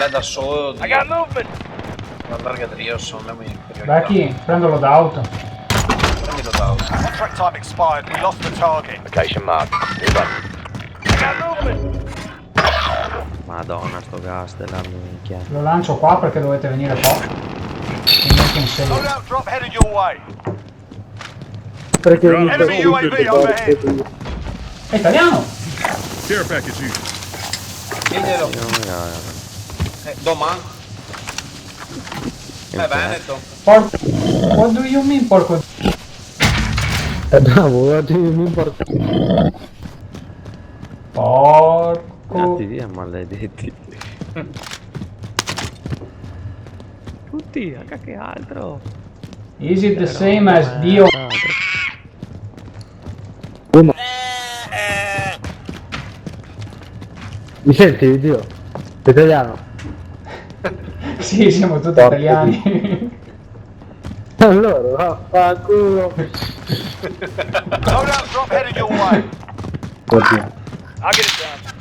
là da solo. I got movement. L'allarga io sono le mie priorità. Vecchi, prendo l'auto. Prendilo d'auto. Contract time expired. We lost the target. Location marked. Move up. I got movement. Madonna, sto gas della minchia. Lo lancio qua perché dovete venire qua. Mi metto in serie. Loadout drop headed your way. Perché Enemy UAV overhead. È italiano! Care package here. Diglielo. Domani. Veneto. What do you mean, porco? bravo, guarda, io mi importa. Porco. Andati via, maledetti. Tutti, anche che altro. Is it the same as Dio? Mi senti, Dio? Sei italiano? Sì, siamo tutti Porco italiani. Allora, vaffanculo. Loadout drop headed your way. Oddio. I'll get it done.